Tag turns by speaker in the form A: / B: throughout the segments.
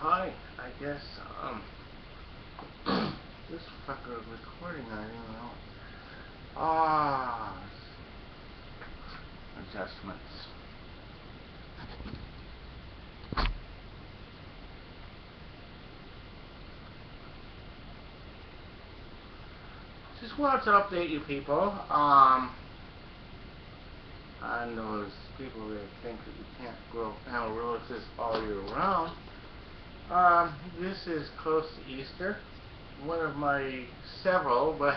A: hi. I guess, this fucker is recording, I don't know. Ah, adjustments. Just wanted to update you people, on those people that think that you can't grow amaryllis all year round. This is close to Easter. One of my several, but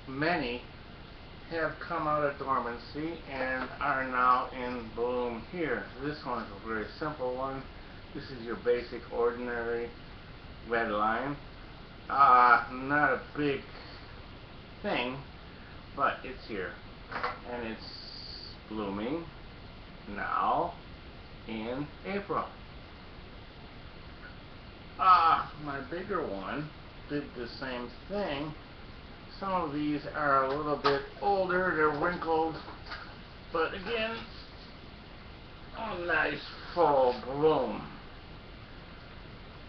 A: many, have come out of dormancy and are now in bloom here. This one is a very simple one. This is your basic ordinary red lime. Not a big thing, but it's here. And it's blooming now in April. My bigger one did the same thing. Some of these are a little bit older, they're wrinkled, but again, a nice full bloom.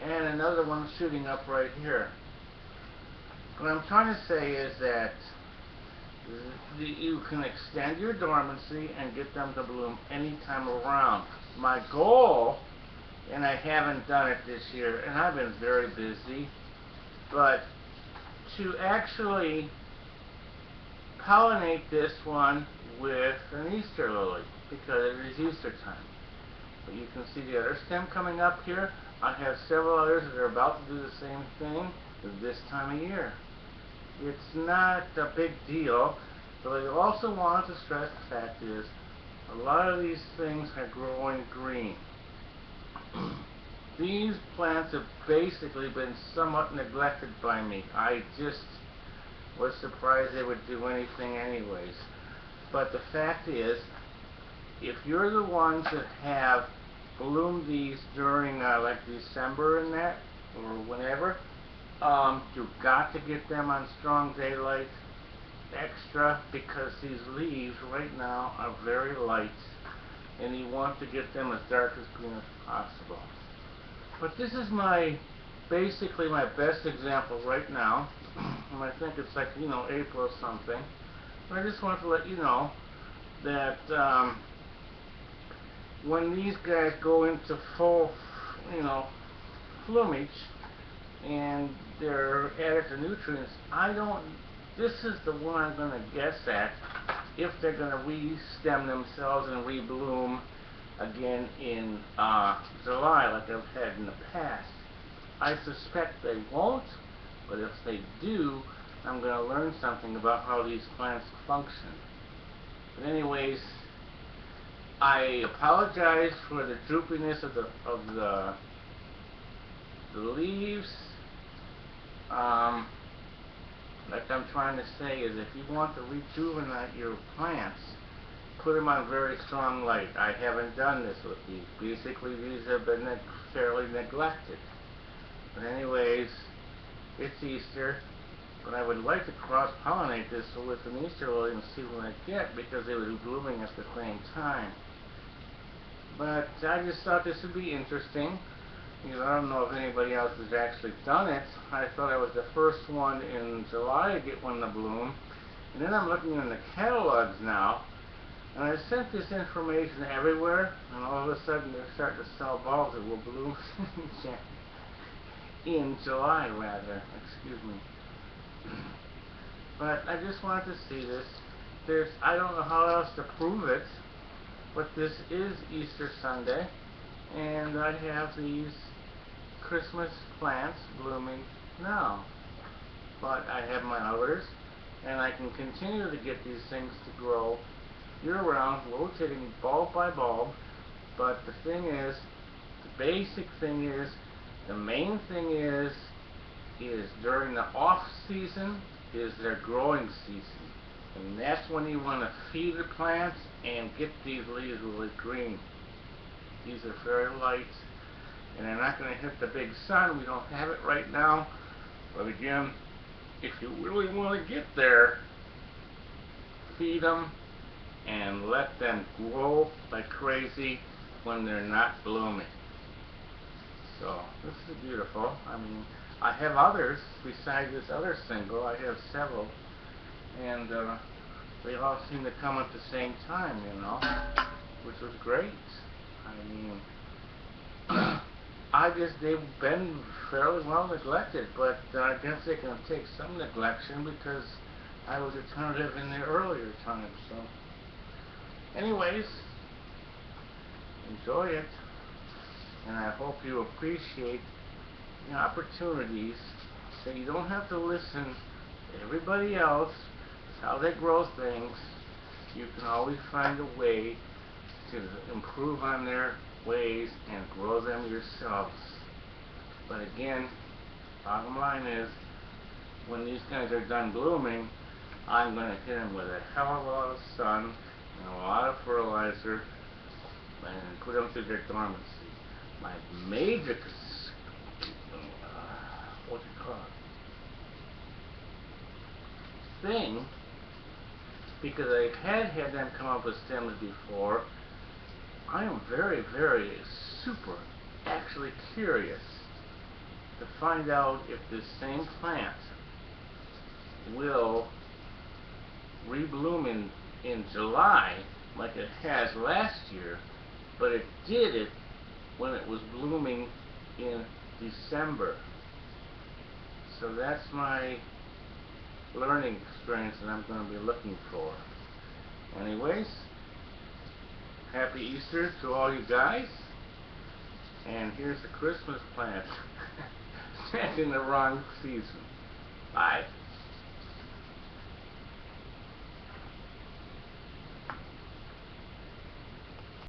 A: And another one shooting up right here. What I'm trying to say is that you can extend your dormancy and get them to bloom any time around. My goal, and I haven't done it this year, and I've been very busy, but to actually pollinate this one with an Easter lily, because it is Easter time. But you can see the other stem coming up here. I have several others that are about to do the same thing this time of year. It's not a big deal, but I also wanted to stress the fact is a lot of these things are growing green. These plants have basically been somewhat neglected by me. I just was surprised they would do anything anyways. But the fact is, if you're the ones that have bloomed these during like December and that, or whenever, you've got to get them on strong daylight extra, because these leaves right now are very light and you want to get them as dark as green as possible. But this is basically my best example right now. And I think it's like, April something. But I just want to let you know that when these guys go into full, plumage and they're added to nutrients, this is the one I'm going to guess at if they're going to re-stem themselves and rebloom again in July like I've had in the past. I suspect they won't, but if they do, I'm going to learn something about how these plants function. But anyways, I apologize for the droopiness of the leaves. Like I'm trying to say is, if you want to rejuvenate your plants, put them on very strong light. I haven't done this with these. Basically, these have been fairly neglected. But anyways, it's Easter, but I would like to cross-pollinate this with an Easter lily and see what I get, because they would be blooming at the same time. But I just thought this would be interesting. I don't know if anybody else has actually done it. I thought I was the first one in July to get one to bloom. And then I'm looking in the catalogs now, and I sent this information everywhere, and all of a sudden they're starting to sell bulbs that will bloom in July, rather. Excuse me. But I just wanted to see this. I don't know how else to prove it, but this is Easter Sunday, and I have these Christmas plants blooming now. But I have my others, and I can continue to get these things to grow year-round, rotating bulb by bulb. But the thing is, the basic thing is, the main thing is during the off-season is their growing season. And that's when you want to feed the plants and get these leaves really green. These are very light, and they're not going to hit the big sun. We don't have it right now. But again, if you really want to get there, feed them and let them grow like crazy when they're not blooming. So this is beautiful. I mean, I have others besides this other single. I have several, and they all seem to come at the same time, you know, which was great. I mean, they've been fairly well neglected, but I guess they can take some neglection because I was attentive in the earlier times. So, anyways, enjoy it, and I hope you appreciate the opportunities that you don't have to listen to everybody else, how they grow things. You can always find a way to improve on their ways and grow them yourselves. But again, bottom line is, when these guys are done blooming, I'm going to hit them with a hell of a lot of sun and a lot of fertilizer and put them through their dormancy. My major thing, because I had them come up with stems before, I am very, very super actually curious to find out if this same plant will rebloom in July like it has last year, but it did it when it was blooming in December. So that's my learning experience that I'm going to be looking for. Anyways, happy Easter to all you guys. And here's the Christmas plant. Set in the wrong season. Bye.